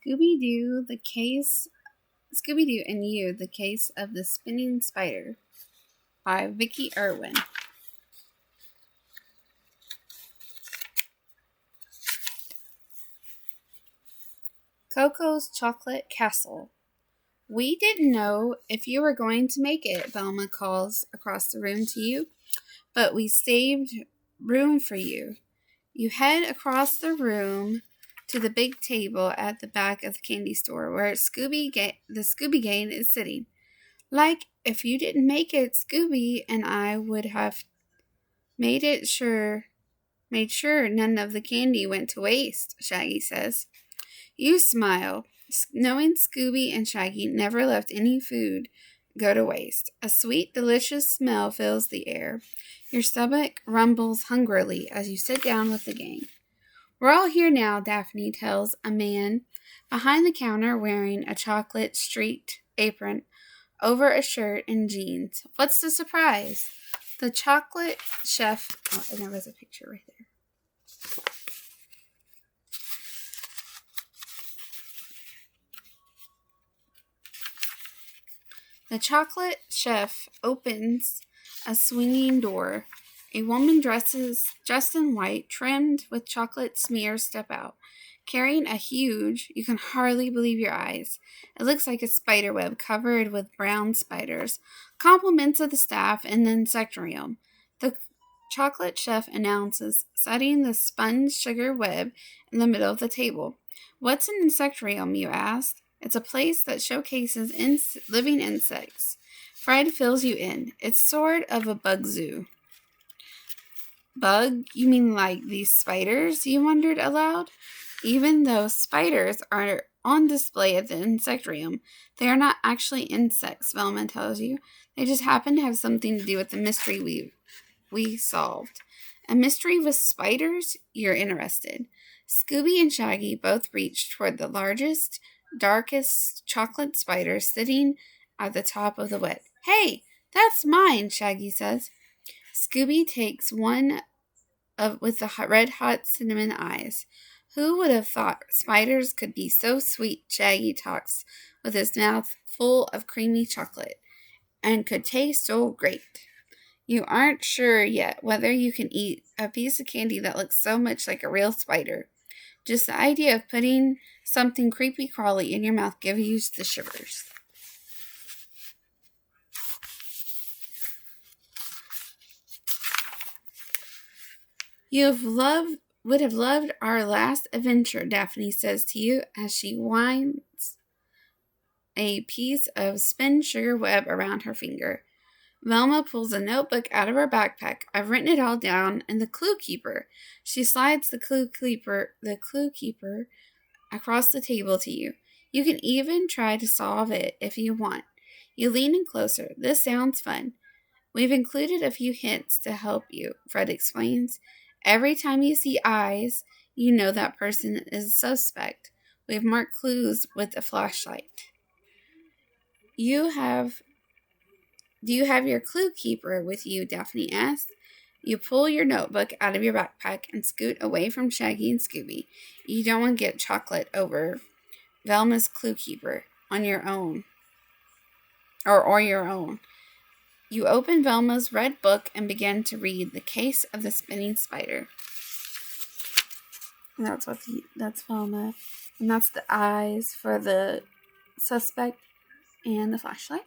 Scooby-Doo, the case Scooby-Doo and You, the Case of the Spinning Spider by Vicki Erwin. Coco's Chocolate Castle. We didn't know if you were going to make it, Velma calls across the room to you, but we saved room for you. You head across the room to the big table at the back of the candy store where the Scooby Gang is sitting. Like, if you didn't make it, Scooby and I would have made sure none of the candy went to waste, Shaggy says. You smile, knowing Scooby and Shaggy never left any food go to waste. A sweet, delicious smell fills the air. Your stomach rumbles hungrily as you sit down with the gang. We're all here now, Daphne tells a man behind the counter wearing a chocolate-streaked apron over a shirt and jeans. What's the surprise? The chocolate chef... Oh, and there was a picture right there. The chocolate chef opens a swinging door. A woman dressed in white, trimmed with chocolate smears, step out, carrying a huge, you can hardly believe your eyes. It looks like a spider web covered with brown spiders. Compliments of the staff in the insectarium. The chocolate chef announces, setting the sponge sugar web in the middle of the table. What's an insectarium, you ask? It's a place that showcases living insects. Fred fills you in. It's sort of a bug zoo. Bug? You mean like these spiders? You wondered aloud. Even though spiders are on display at the insectarium, they are not actually insects, Velma tells you. They just happen to have something to do with the mystery we solved. A mystery with spiders? You're interested. Scooby and Shaggy both reach toward the largest, darkest chocolate spider sitting at the top of the web. Hey, that's mine, Shaggy says. Scooby takes one with the red-hot cinnamon eyes. Who would have thought spiders could be so sweet, Shaggy talks with his mouth full of creamy chocolate, and could taste so great. You aren't sure yet whether you can eat a piece of candy that looks so much like a real spider. Just the idea of putting something creepy-crawly in your mouth gives you the shivers. Would have loved our last adventure, Daphne says to you as she winds a piece of spun sugar web around her finger. Velma pulls a notebook out of her backpack. I've written it all down in the clue keeper. She slides the clue keeper across the table to you. You can even try to solve it if you want. You lean in closer. This sounds fun. We've included a few hints to help you, Fred explains. Every time you see eyes, you know that person is a suspect. We've marked clues with a flashlight. Do you have your clue keeper with you? Daphne asks. You pull your notebook out of your backpack and scoot away from Shaggy and Scooby. You don't want to get chocolate over Velma's clue keeper on your own. Or your own. You open Velma's red book and begin to read The Case of the Spinning Spider. And that's Velma. And that's the eyes for the suspect and the flashlight.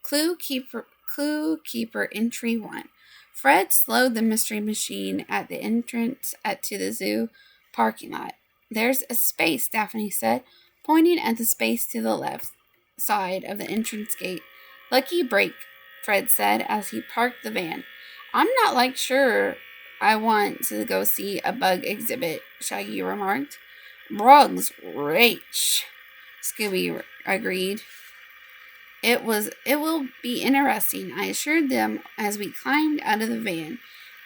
Clue Keeper Entry 1. Fred slowed the mystery machine at the entrance to the zoo parking lot. There's a space, Daphne said, pointing at the space to the left side of the entrance gate. Lucky break, Fred said as he parked the van. I'm not sure I want to go see a bug exhibit, Shaggy remarked. Bugs, rich, Scooby agreed. It will be interesting, I assured them as we climbed out of the van,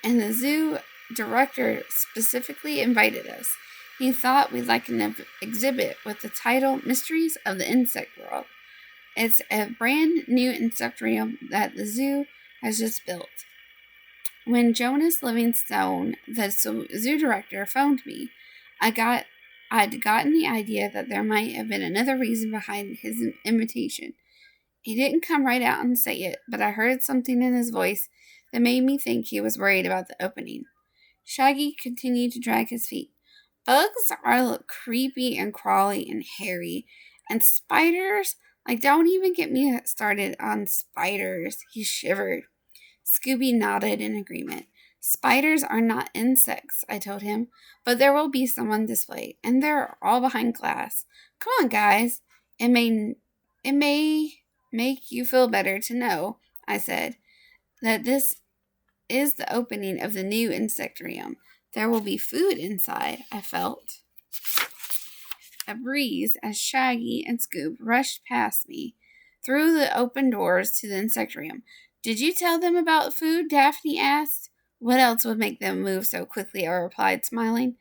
and the zoo director specifically invited us. He thought we'd like an exhibit with the title Mysteries of the Insect World. It's a brand new insectarium that the zoo has just built. When Jonas Livingstone, the zoo director, phoned me, I'd gotten the idea that there might have been another reason behind his invitation. He didn't come right out and say it, but I heard something in his voice that made me think he was worried about the opening. Shaggy continued to drag his feet. Bugs are creepy and crawly and hairy, and spiders, don't even get me started on spiders. He shivered. Scooby nodded in agreement. Spiders are not insects, I told him, but there will be some on display, and they're all behind glass. Come on, guys. It may make you feel better to know, I said, that this is the opening of the new insectarium. There will be food inside, I felt a breeze as Shaggy and Scoob rushed past me through the open doors to the insectarium. Did you tell them about food? Daphne asked. What else would make them move so quickly? I replied, smiling.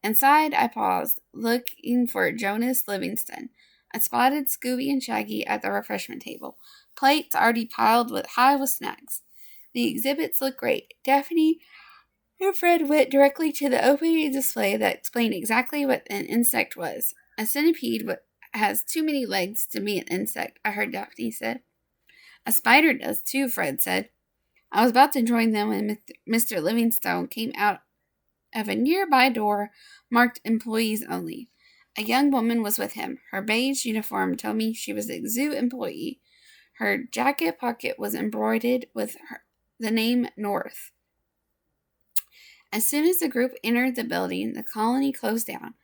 Inside, I paused, looking for Jonas Livingstone. I spotted Scooby and Shaggy at the refreshment table, plates already piled high with snacks. The exhibits looked great. Daphne and Fred went directly to the opening display that explained exactly what an insect was. A centipede has too many legs to be an insect, I heard Daphne say. A spider does too, Fred said. I was about to join them when Mr. Livingstone came out of a nearby door marked Employees Only. A young woman was with him. Her beige uniform told me she was a zoo employee. Her jacket pocket was embroidered with the name North. As soon as the group entered the building, the colony closed down.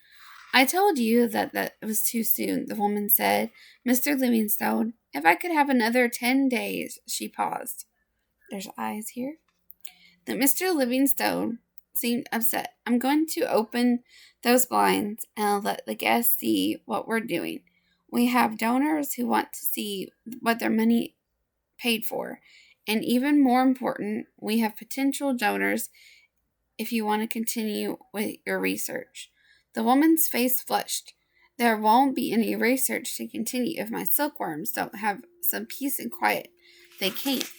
I told you that was too soon, the woman said. Mr. Livingstone, if I could have another 10 days, she paused. There's eyes here. That Mr. Livingstone seemed upset. I'm going to open those blinds and let the guests see what we're doing. We have donors who want to see what their money paid for. And even more important, we have potential donors if you want to continue with your research. The woman's face flushed. There won't be any research to continue if my silkworms don't have some peace and quiet. They can't.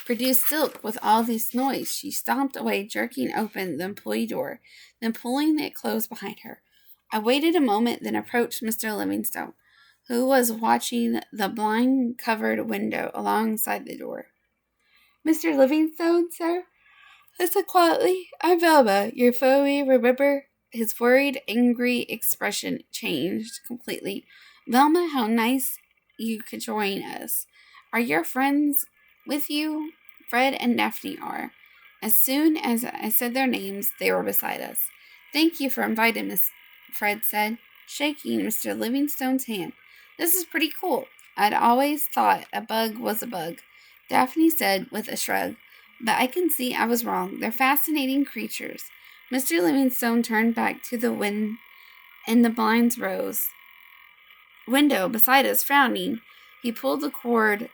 Produce silk with all this noise. She stomped away, jerking open the employee door, then pulling it closed behind her. I waited a moment, then approached Mr. Livingstone, who was watching the blind-covered window alongside the door. Mr. Livingstone, sir? I said quietly. I'm Velma, your foe, remember? His worried, angry expression changed completely. Velma, how nice you could join us. Are your friends with you? Fred and Daphne are. As soon as I said their names, they were beside us. Thank you for inviting us, Fred said, shaking Mr. Livingstone's hand. This is pretty cool. I'd always thought a bug was a bug, Daphne said with a shrug. But I can see I was wrong. They're fascinating creatures. Mr. Livingstone turned back to the window beside us, frowning. He pulled the cord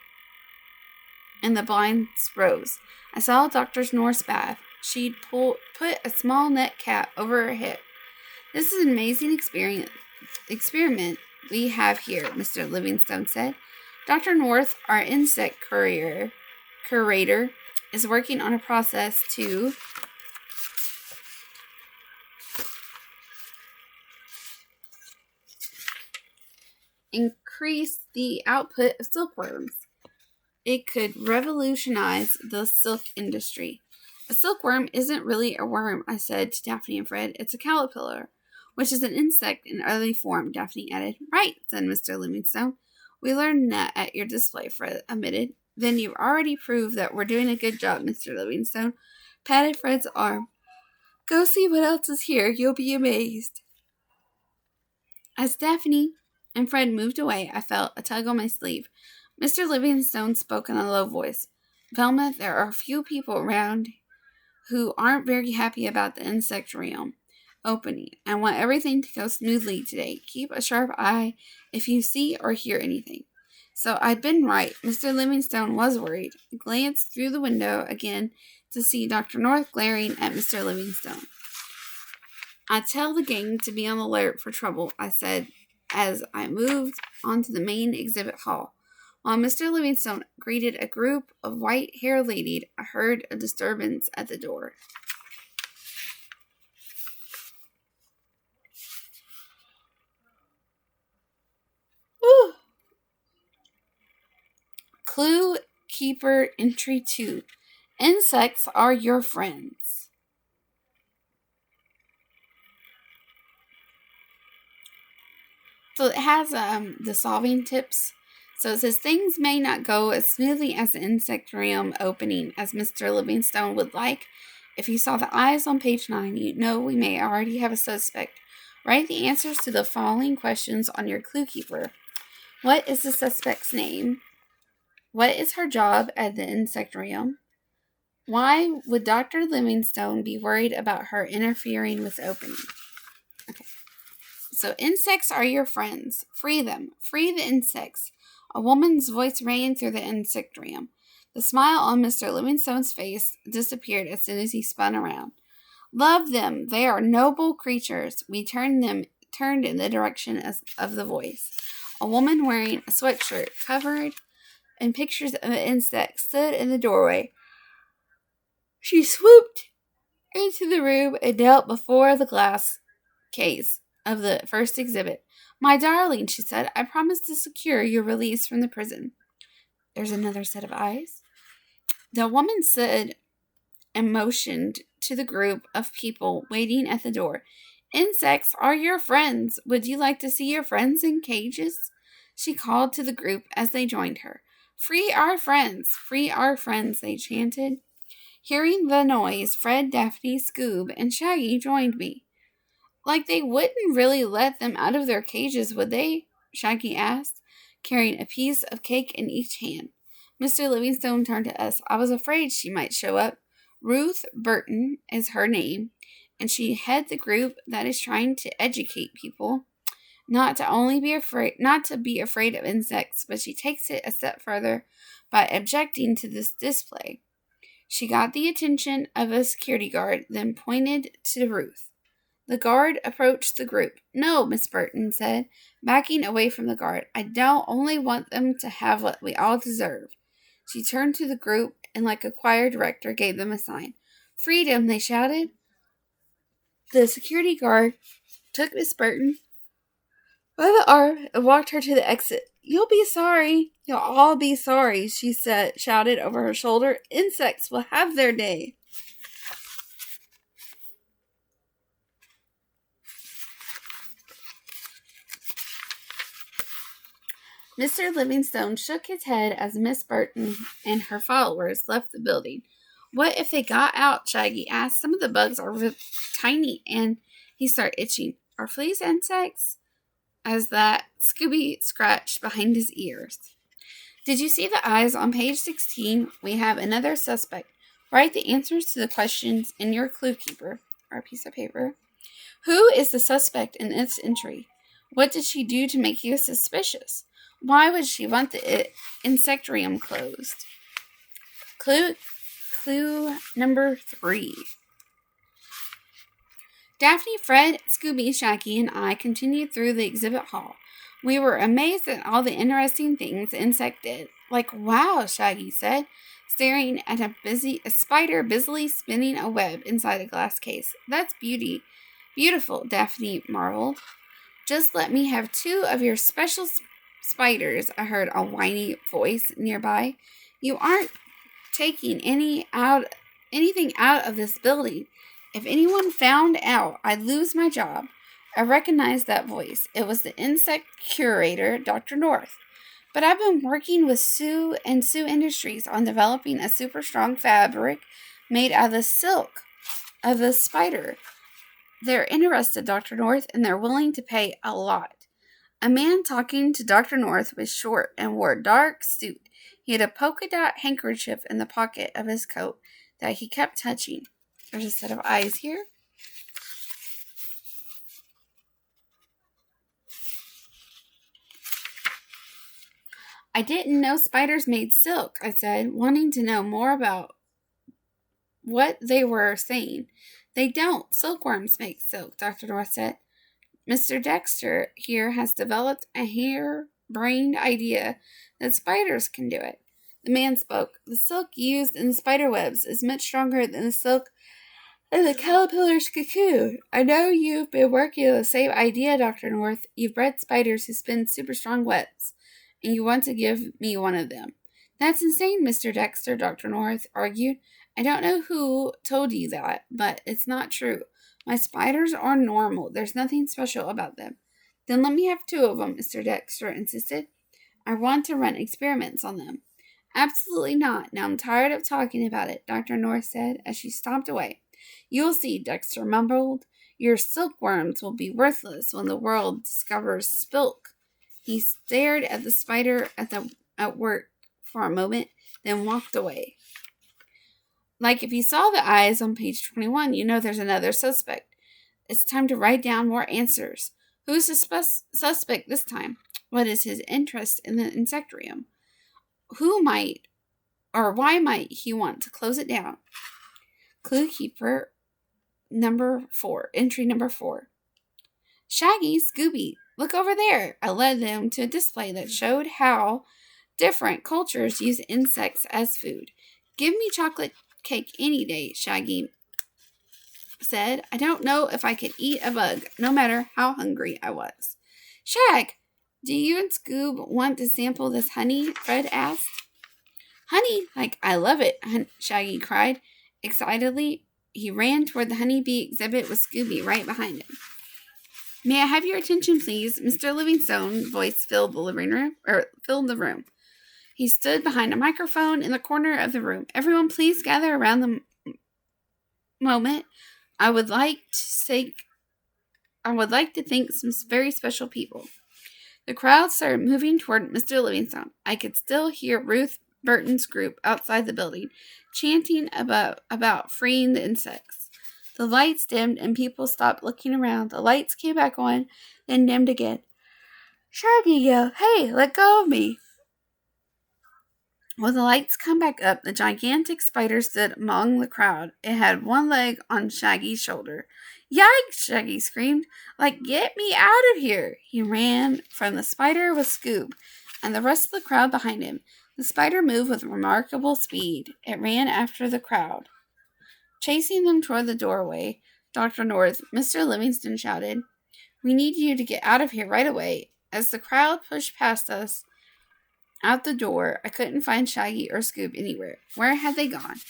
and the blinds rose. I saw Dr. North's bath. She'd put a small net cap over her hip. This is an amazing experiment we have here, Mr. Livingstone said. Dr. North, our insect curator, is working on a process to increase the output of silkworms. It could revolutionize the silk industry. A silkworm isn't really a worm, I said to Daphne and Fred. It's a caterpillar, which is an insect in early form, Daphne added. Right, said Mr. Livingstone. We learned that at your display, Fred admitted. Then you've already proved that we're doing a good job, Mr. Livingstone. Patted Fred's arm. Go see what else is here. You'll be amazed. As Daphne and Fred moved away, I felt a tug on my sleeve. Mr. Livingstone spoke in a low voice. Velma, there are a few people around who aren't very happy about the insectarium opening. I want everything to go smoothly today. Keep a sharp eye if you see or hear anything. So I'd been right. Mr. Livingstone was worried. I glanced through the window again to see Dr. North glaring at Mr. Livingstone. I tell the gang to be on the alert for trouble, I said as I moved onto the main exhibit hall. While Mr. Livingstone greeted a group of white-haired ladies, I heard a disturbance at the door. Woo! Clue Keeper Entry 2. Insects are your friends. So it has the solving tips. So it says, things may not go as smoothly as the insectarium opening as Mr. Livingstone would like. If you saw the eyes on page 9, you know we may already have a suspect. Write the answers to the following questions on your clue keeper. What is the suspect's name? What is her job at the insectarium? Why would Dr. Livingstone be worried about her interfering with the opening? Okay. So insects are your friends. Free them. Free the insects. A woman's voice rang through the insectarium. The smile on Mr. Livingstone's face disappeared as soon as he spun around. Love them. They are noble creatures. We turned in the direction of the voice. A woman wearing a sweatshirt covered in pictures of insects stood in the doorway. She swooped into the room and knelt before the glass case of the first exhibit. My darling, she said, I promise to secure your release from the prison. There's another set of eyes. The woman stood and motioned to the group of people waiting at the door. Insects are your friends. Would you like to see your friends in cages? She called to the group as they joined her. Free our friends, they chanted. Hearing the noise, Fred, Daphne, Scoob, and Shaggy joined me. Like they wouldn't really let them out of their cages, would they? Shaggy asked, carrying a piece of cake in each hand. Mr. Livingstone turned to us. I was afraid she might show up. Ruth Burton is her name, and she heads the group that is trying to educate people not to be afraid of insects, but she takes it a step further by objecting to this display. She got the attention of a security guard, then pointed to Ruth. The guard approached the group. No, Miss Burton said, backing away from the guard. I don't only want them to have what we all deserve. She turned to the group and, like a choir director, gave them a sign. Freedom, they shouted. The security guard took Miss Burton by the arm and walked her to the exit. You'll be sorry. You'll all be sorry, she shouted over her shoulder. Insects will have their day. Mr. Livingstone shook his head as Miss Burton and her followers left the building. What if they got out? Shaggy asked. Some of the bugs are tiny, and he started itching. Are fleas insects? As that Scooby scratched behind his ears. Did you see the eyes on page 16? We have another suspect. Write the answers to the questions in your clue keeper, or piece of paper. Who is the suspect in this entry? What did she do to make you suspicious? Why would she want the insectarium closed? Clue number 3. Daphne, Fred, Scooby, Shaggy, and I continued through the exhibit hall. We were amazed at all the interesting things the insect did. Like, wow, Shaggy said, staring at a spider busily spinning a web inside a glass case. That's beautiful, Daphne marveled. Just let me have 2 of your special spiders, I heard a whiny voice nearby. You aren't taking anything out of this building. If anyone found out, I'd lose my job. I recognized that voice. It was the insect curator, Dr. North. But I've been working with Sue and Sue Industries on developing a super strong fabric made out of the silk of the spider. They're interested, Dr. North, and they're willing to pay a lot. A man talking to Dr. North was short and wore a dark suit. He had a polka dot handkerchief in the pocket of his coat that he kept touching. There's a set of eyes here. I didn't know spiders made silk, I said, wanting to know more about what they were saying. They don't. Silkworms make silk, Dr. North said. Mr. Dexter here has developed a hair-brained idea that spiders can do it. The man spoke. The silk used in the spider webs is much stronger than the silk in the caterpillar's cocoon. I know you've been working on the same idea, Dr. North. You've bred spiders who spin super strong webs, and you want to give me one of them. That's insane, Mr. Dexter, Dr. North argued. I don't know who told you that, but it's not true. My spiders are normal. There's nothing special about them. Then let me have two of them, Mr. Dexter insisted. I want to run experiments on them. Absolutely not. Now I'm tired of talking about it, Dr. North said as she stomped away. You'll see, Dexter mumbled. Your silkworms will be worthless when the world discovers spilk. He stared at the spider at work for a moment, then walked away. Like if you saw the eyes on page 21, you know there's another suspect. It's time to write down more answers. Who's the suspect this time? What is his interest in the insectarium? Who might, or why might he want to close it down? Clue keeper entry number 4. Shaggy, Scooby, look over there. I led them to a display that showed how different cultures use insects as food. Give me chocolate cake any day, Shaggy said. I don't know if I could eat a bug, no matter how hungry I was. Shag, do you and Scoob want to sample this honey? Fred asked. Honey, like I love it, Shaggy cried. Excitedly, he ran toward the honeybee exhibit with Scooby right behind him. May I have your attention, please? Mr. Livingstone's voice filled the room. He stood behind a microphone in the corner of the room. Everyone, please gather around the moment. I would like to thank some very special people. The crowd started moving toward Mr. Livingstone. I could still hear Ruth Burton's group outside the building, chanting about freeing the insects. The lights dimmed and people stopped looking around. The lights came back on, then dimmed again. Shaggy yelled, "Hey, let go of me!" When the lights come back up, the gigantic spider stood among the crowd. It had one leg on Shaggy's shoulder. Yikes! Shaggy screamed. Like, get me out of here! He ran from the spider with Scoob and the rest of the crowd behind him. The spider moved with remarkable speed. It ran after the crowd. Chasing them toward the doorway, Dr. North, Mr. Livingstone shouted, "We need you to get out of here right away." As the crowd pushed past us out the door, I couldn't find Shaggy or Scoob anywhere. Where had they gone?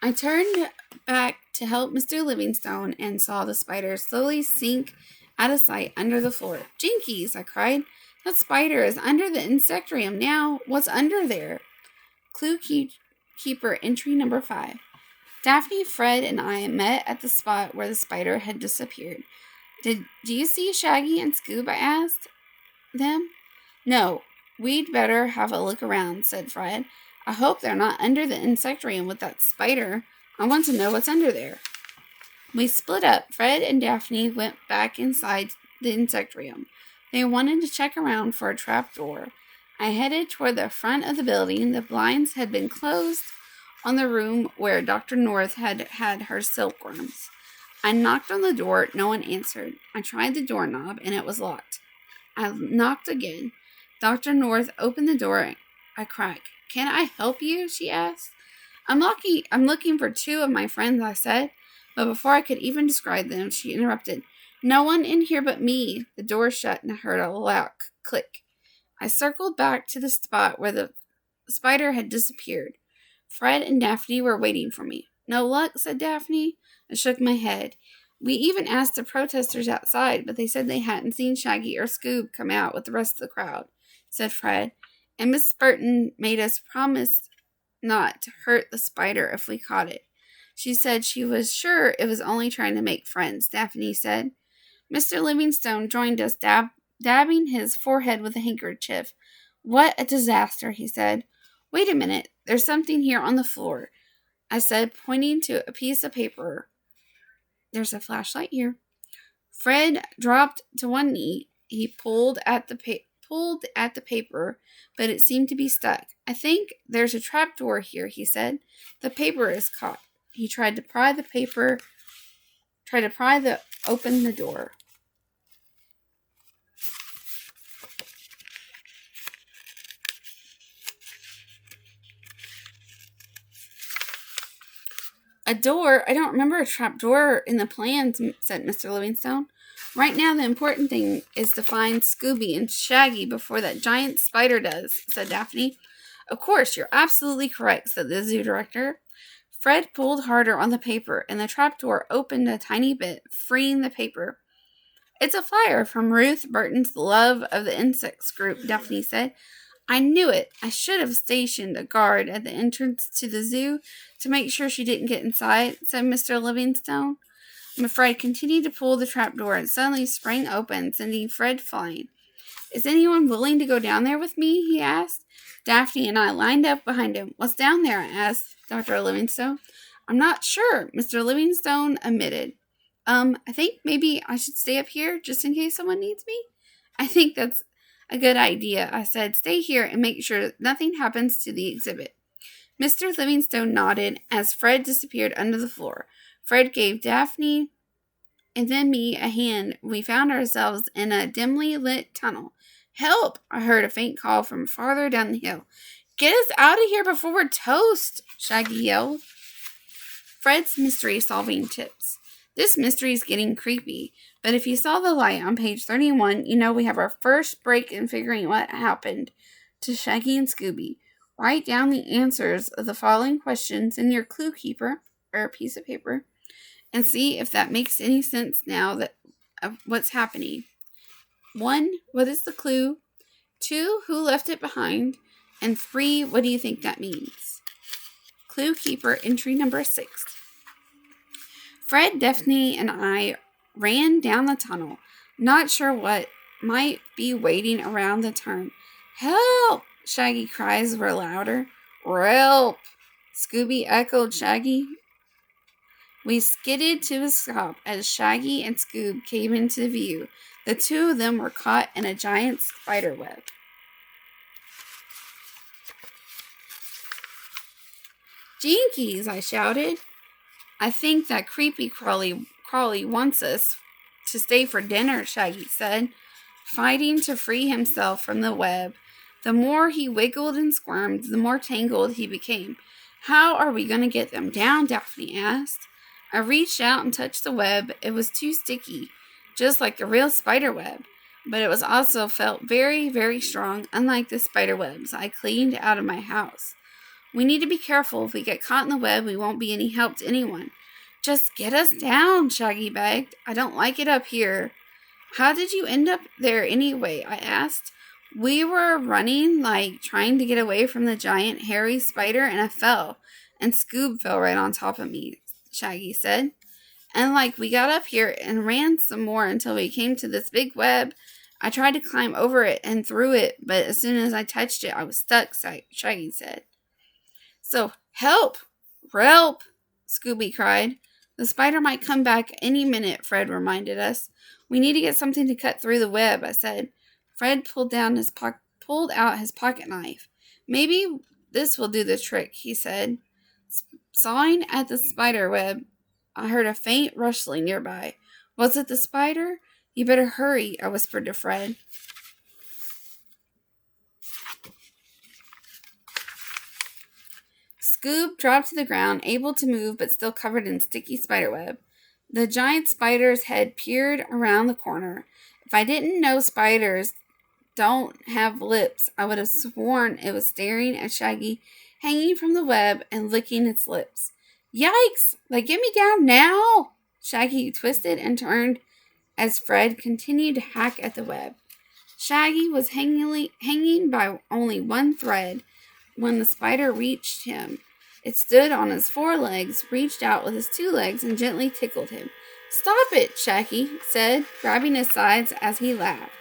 I turned back to help Mr. Livingstone and saw the spider slowly sink out of sight under the floor. Jinkies, I cried. That spider is under the insectarium now. What's under there? Clue keeper entry number 5. Daphne, Fred, and I met at the spot where the spider had disappeared. Do you see Shaggy and Scoob? I asked them. No, we'd better have a look around, said Fred. I hope they're not under the insectarium with that spider. I want to know what's under there. We split up. Fred and Daphne went back inside the insectarium. They wanted to check around for a trap door. I headed toward the front of the building. The blinds had been closed on the room where Dr. North had her silkworms. I knocked on the door. No one answered. I tried the doorknob, and it was locked. I knocked again. Dr. North opened the door a crack. Can I help you? She asked. I'm looking for 2 of my friends, I said. But before I could even describe them, she interrupted. No one in here but me. The door shut, and I heard a loud click. I circled back to the spot where the spider had disappeared. Fred and Daphne were waiting for me. No luck, said Daphne. I shook my head. We even asked the protesters outside, but they said they hadn't seen Shaggy or Scoob come out with the rest of the crowd, said Fred. And Miss Burton made us promise not to hurt the spider if we caught it. She said she was sure it was only trying to make friends, Daphne said. Mr. Livingstone joined us, dabbing his forehead with a handkerchief. What a disaster, he said. Wait a minute, there's something here on the floor, I said, pointing to a piece of paper. There's a flashlight here. Fred dropped to one knee. He pulled at the paper, but it seemed to be stuck. I think there's a trap door here, he said. The paper is caught. He tried to open the door. A door? I don't remember a trap door in the plans, said Mr. Livingstone. Right now, the important thing is to find Scooby and Shaggy before that giant spider does, said Daphne. Of course, you're absolutely correct, said the zoo director. Fred pulled harder on the paper, and the trapdoor opened a tiny bit, freeing the paper. It's a flyer from Ruth Burton's Love of the Insects group, Daphne said. I knew it. I should have stationed a guard at the entrance to the zoo to make sure she didn't get inside, said Mr. Livingstone. Fred continued to pull the trapdoor and suddenly sprang open, sending Fred flying. Is anyone willing to go down there with me? He asked. Daphne and I lined up behind him. What's down there? asked Dr. Livingstone. I'm not sure, Mr. Livingstone admitted. I think maybe I should stay up here just in case someone needs me. I think that's a good idea, I said. Stay here and make sure nothing happens to the exhibit. Mr. Livingstone nodded as Fred disappeared under the floor. Fred gave Daphne and then me a hand. We found ourselves in a dimly lit tunnel. Help! I heard a faint call from farther down the hill. Get us out of here before we're toast, Shaggy yelled. Fred's mystery-solving tips. This mystery is getting creepy, but if you saw the light on page 31, you know we have our first break in figuring what happened to Shaggy and Scooby. Write down the answers of the following questions in your clue keeper, or piece of paper, and see if that makes any sense now that of what's happening. 1, what is the clue? 2, who left it behind? And 3, what do you think that means? Clue keeper entry number 6. Fred, Daphne, and I ran down the tunnel, not sure what might be waiting around the turn. Help! Shaggy cries were louder. Help! Scooby echoed Shaggy. We skidded to a stop as Shaggy and Scoob came into view. The two of them were caught in a giant spider web. Jinkies, I shouted. I think that creepy crawly wants us to stay for dinner, Shaggy said, fighting to free himself from the web. The more he wiggled and squirmed, the more tangled he became. How are we going to get them down? Daphne asked. I reached out and touched the web. It was too sticky, just like the real spider web. But it was also felt very, very strong, unlike the spider webs I cleaned out of my house. We need to be careful. If we get caught in the web, we won't be any help to anyone. Just get us down, Shaggy begged. I don't like it up here. How did you end up there anyway? I asked. We were running, trying to get away from the giant hairy spider, and I fell. And Scoob fell right on top of me, Shaggy said. And we got up here and ran some more until we came to this big web. I tried to climb over it and through it, but as soon as I touched it, I was stuck, Shaggy said. So, help! Help! Scooby cried. The spider might come back any minute, Fred reminded us. We need to get something to cut through the web, I said. Fred pulled out his pocket knife. Maybe this will do the trick, he said. Sawing at the spider web, I heard a faint rustling nearby. Was it the spider? You better hurry, I whispered to Fred. Scoob dropped to the ground, able to move but still covered in sticky spiderweb. The giant spider's head peered around the corner. If I didn't know spiders don't have lips, I would have sworn it was staring at Shaggy, hanging from the web and licking its lips. Yikes! Get me down now! Shaggy twisted and turned as Fred continued to hack at the web. Shaggy was hanging by only one thread when the spider reached him. It stood on its 4 legs, reached out with its 2 legs, and gently tickled him. Stop it, Shaggy said, grabbing his sides as he laughed.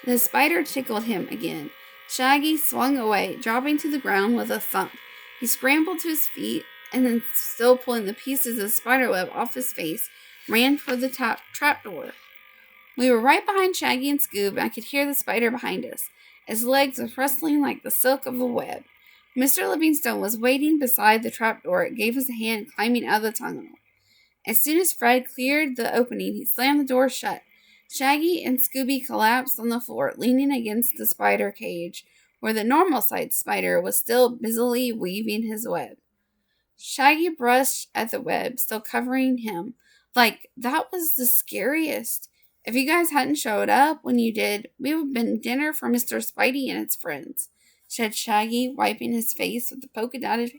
The spider tickled him again. Shaggy swung away, dropping to the ground with a thump. He scrambled to his feet, and then, still pulling the pieces of spiderweb off his face, ran toward the trapdoor. We were right behind Shaggy and Scoob, and I could hear the spider behind us. His legs were rustling like the silk of the web. Mr. Livingstone was waiting beside the trapdoor. It gave us a hand climbing out of the tunnel. As soon as Fred cleared the opening, he slammed the door shut. Shaggy and Scooby collapsed on the floor, leaning against the spider cage, where the normal-sized spider was still busily weaving his web. Shaggy brushed at the web, still covering him. Like, that was the scariest. If you guys hadn't showed up when you did, we would have been dinner for Mr. Spidey and its friends, said Shaggy, wiping his face with the polka-dotted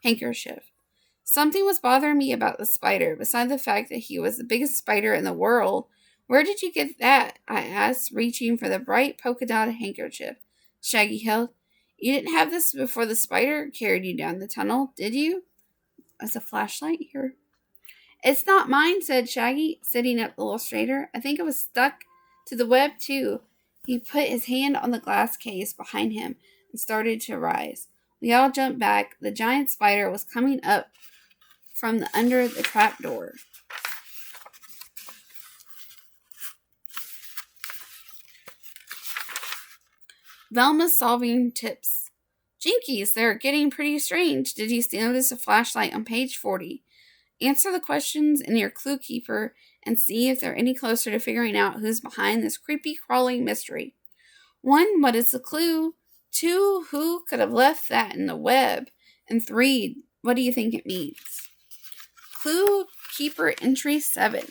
handkerchief. Something was bothering me about the spider, besides the fact that he was the biggest spider in the world. Where did you get that? I asked, reaching for the bright polka-dotted handkerchief Shaggy held. You didn't have this before the spider carried you down the tunnel, did you? There's a flashlight here. It's not mine, said Shaggy, sitting up a little straighter. I think it was stuck to the web, too. He put his hand on the glass case behind him and started to rise. We all jumped back. The giant spider was coming up from under the trapdoor. Velma's solving tips. Jinkies, they're getting pretty strange. Did you notice a flashlight on page 40? Answer the questions in your clue keeper and see if they're any closer to figuring out who's behind this creepy crawling mystery. 1. What is the clue? 2. Who could have left that in the web? And 3. What do you think it means? Clue keeper entry 7.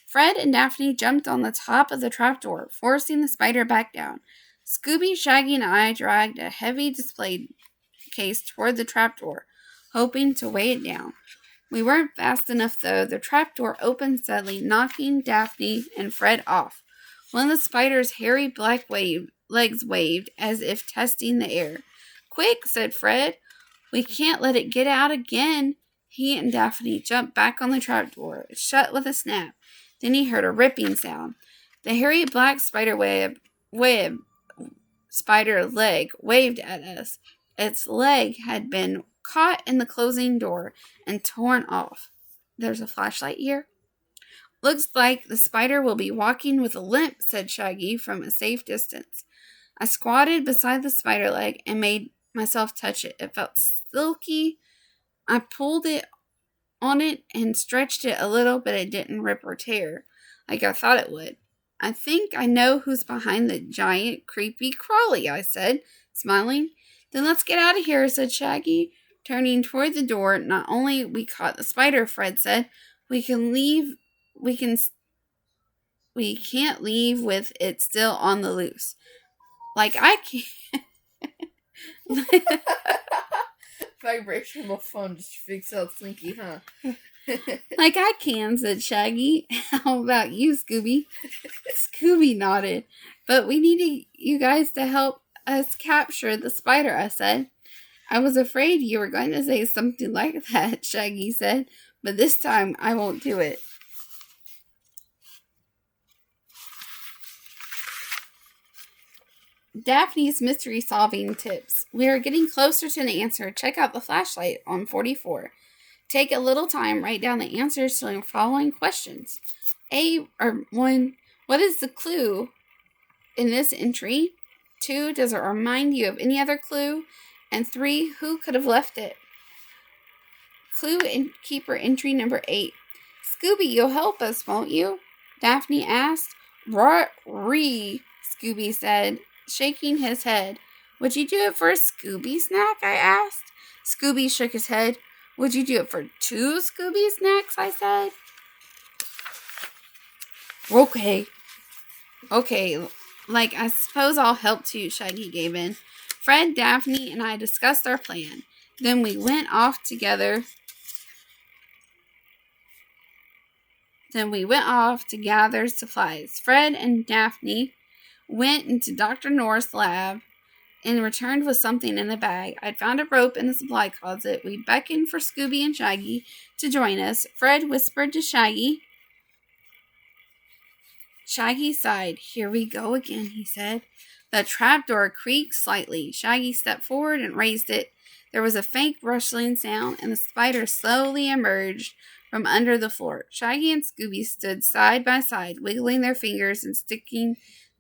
Fred and Daphne jumped on the top of the trapdoor, forcing the spider back down. Scooby, Shaggy, and I dragged a heavy display case toward the trapdoor, hoping to weigh it down. We weren't fast enough, though. The trapdoor opened suddenly, knocking Daphne and Fred off. One of the spider's hairy black legs waved, as if testing the air. Quick, said Fred. We can't let it get out again. He and Daphne jumped back on the trapdoor. It shut with a snap. Then he heard a ripping sound. The hairy black spider leg waved at us. Its leg had been caught in the closing door and torn off. There's a flashlight here. Looks like the spider will be walking with a limp, said Shaggy from a safe distance. I squatted beside the spider leg and made myself touch it. It felt silky. I pulled on it and stretched it a little, but it didn't rip or tear like I thought it would. I think I know who's behind the giant, creepy crawly, I said, smiling. Then let's get out of here, said Shaggy, turning toward the door. Not only we caught the spider, Fred said, we can't leave with it still on the loose. Like I can. Vibration of my phone just freaks out Slinky, huh? Like I can, said Shaggy. How about you, Scooby? Scooby nodded. But we need you guys to help us capture the spider, I said. I was afraid you were going to say something like that, Shaggy said. But this time I won't do it. Daphne's mystery solving tips. We are getting closer to an answer. Check out the flashlight on 44. Take a little time, write down the answers to the following questions. 1. What is the clue in this entry? 2. Does it remind you of any other clue? And 3. Who could have left it? Clue keeper entry number 8. Scooby, you'll help us, won't you? Daphne asked. Ree, Scooby said, shaking his head. Would you do it for a Scooby snack? I asked. Scooby shook his head. Would you do it for 2 Scooby snacks? I said. Okay, like I suppose I'll help too, Shaggy gave in. Fred, Daphne, and I discussed our plan. Then we went off to gather supplies. Fred and Daphne went into Dr. North's lab and returned with something in the bag. I'd found a rope in the supply closet. We beckoned for Scooby and Shaggy to join us. Fred whispered to Shaggy. Shaggy sighed. Here we go again, he said. The trapdoor creaked slightly. Shaggy stepped forward and raised it. There was a faint rustling sound, and the spider slowly emerged from under the floor. Shaggy and Scooby stood side by side, wiggling their fingers and sticking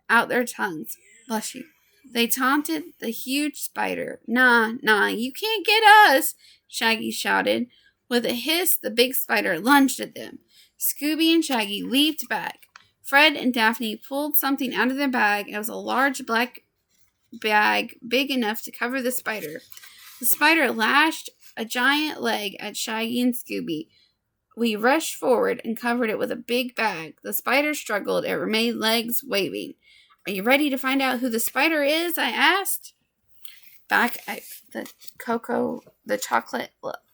out their tongues. Bless you. They taunted the huge spider. Nah, you can't get us, Shaggy shouted. With a hiss, the big spider lunged at them. Scooby and Shaggy leaped back. Fred and Daphne pulled something out of their bag. It was a large black bag big enough to cover the spider. The spider lashed a giant leg at Shaggy and Scooby. We rushed forward and covered it with a big bag. The spider struggled. It remained legs waving. Are you ready to find out who the spider is? I asked. Back at the chocolate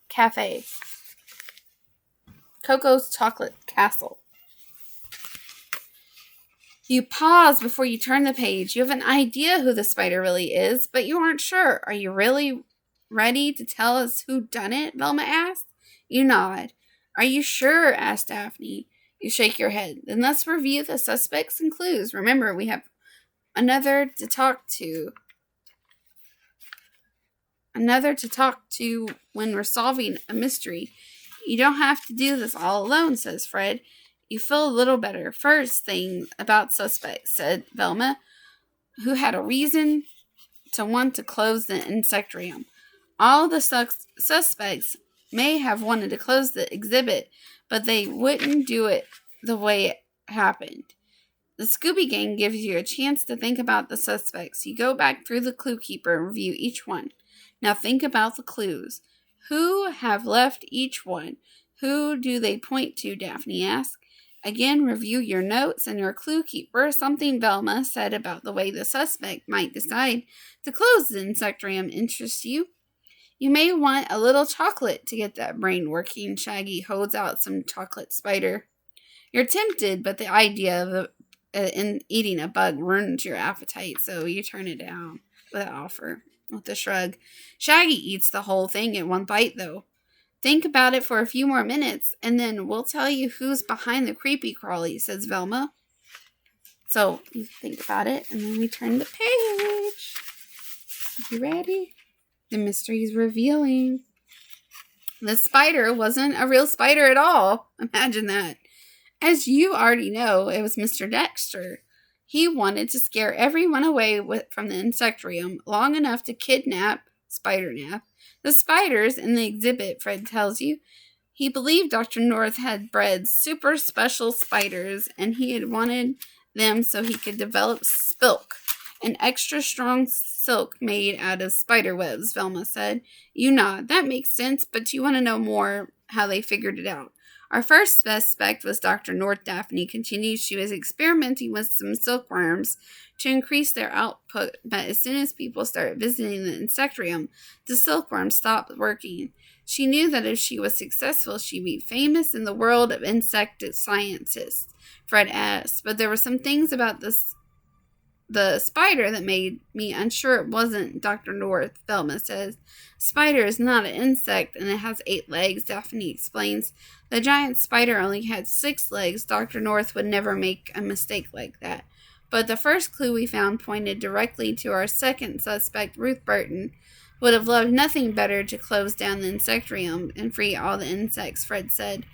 cafe. Coco's chocolate castle. You pause before you turn the page. You have an idea who the spider really is, but you aren't sure. Are you really ready to tell us who done it? Velma asked. You nod. Are you sure? Asked Daphne. You shake your head. Then let's review the suspects and clues. Remember, we have another to talk to when we're solving a mystery. You don't have to do this all alone, says Fred. You feel a little better. First thing about suspects, said Velma, who had a reason to want to close the insectarium. All the suspects may have wanted to close the exhibit, but they wouldn't do it the way it happened. The Scooby Gang gives you a chance to think about the suspects. You go back through the clue keeper and review each one. Now think about the clues. Who have left each one? Who do they point to? Daphne asked. Again, review your notes and your clue keeper. Something Velma said about the way the suspect might decide to close the insectarium interests you. You may want a little chocolate to get that brain working. Shaggy holds out some chocolate spider. You're tempted, but the idea of eating a bug ruins your appetite, so you turn it down with an offer, with a shrug. Shaggy eats the whole thing in one bite, though. Think about it for a few more minutes, and then we'll tell you who's behind the creepy crawly, says Velma. So, you think about it, and then we turn the page. You ready? The mystery's revealing. The spider wasn't a real spider at all. Imagine that. As you already know, it was Mr. Dexter. He wanted to scare everyone away from the insectarium long enough to kidnap, spider-nap, the spiders in the exhibit, Fred tells you. He believed Dr. North had bred super special spiders, and he had wanted them so he could develop silk, an extra strong silk made out of spider webs, Velma said. You nod. That makes sense, but you want to know more how they figured it out. Our first suspect was Dr. North. Daphne continued. She was experimenting with some silkworms to increase their output, but as soon as people started visiting the insectarium, the silkworms stopped working. She knew that if she was successful, she'd be famous in the world of insect scientists, Fred asked, but there were some things about the spider that made me unsure it wasn't Dr. North, Velma says. Spider is not an insect, and it has 8 legs, Daphne explains. The giant spider only had 6 legs. Dr. North would never make a mistake like that. But the first clue we found pointed directly to our second suspect, Ruth Burton. Would have loved nothing better to close down the insectarium and free all the insects, Fred said.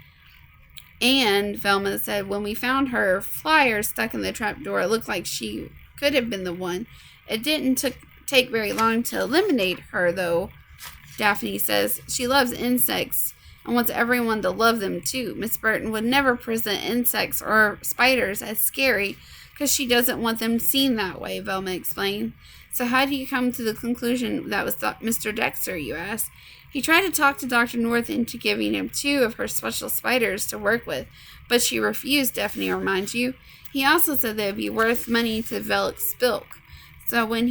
And, Velma said, when we found her flyer stuck in the trapdoor, it looked like she could have been the one. It didn't take very long to eliminate her, though, Daphne says. She loves insects and wants everyone to love them, too. Miss Burton would never present insects or spiders as scary because she doesn't want them seen that way, Velma explained. So how do you come to the conclusion that was Mr. Dexter, you ask? He tried to talk to Dr. North into giving him 2 of her special spiders to work with, but she refused, Daphne reminds you. He also said that it would be worth money to develop silk. So when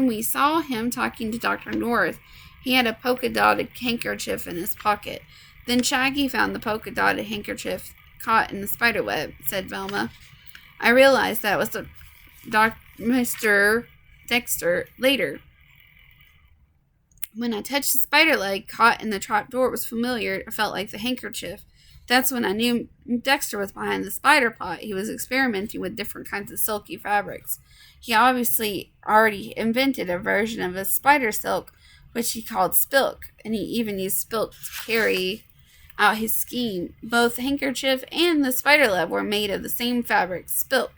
we saw him talking to Dr. North, he had a polka-dotted handkerchief in his pocket. Then Shaggy found the polka-dotted handkerchief caught in the spider web, said Velma. I realized that was Mr. Dexter later. When I touched the spider leg caught in the trapdoor, it was familiar. It felt like the handkerchief. That's when I knew Dexter was behind the spider plot. He was experimenting with different kinds of silky fabrics. He obviously already invented a version of a spider silk, which he called Spilk, and he even used Spilk to carry out his scheme. Both the handkerchief and the spider web were made of the same fabric, Spilk.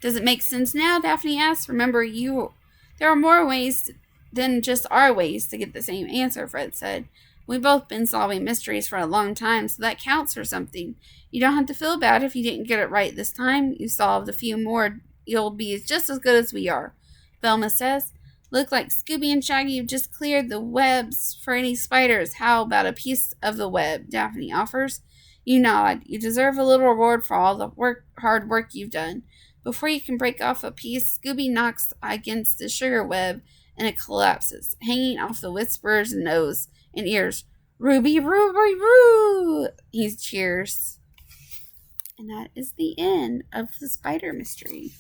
Does it make sense now? Daphne asked. Remember, there are more ways than just our ways to get the same answer, Fred said. We've both been solving mysteries for a long time, so that counts for something. You don't have to feel bad if you didn't get it right this time. You solved a few more. You'll be just as good as we are, Velma says. Look like Scooby and Shaggy have just cleared the webs for any spiders. How about a piece of the web? Daphne offers. You nod. You deserve a little reward for all the hard work you've done. Before you can break off a piece, Scooby knocks against the sugar web and it collapses, hanging off the Whisperer's nose and ears. Ruby, Ruby, Roo! He cheers. And that is the end of the spider mystery.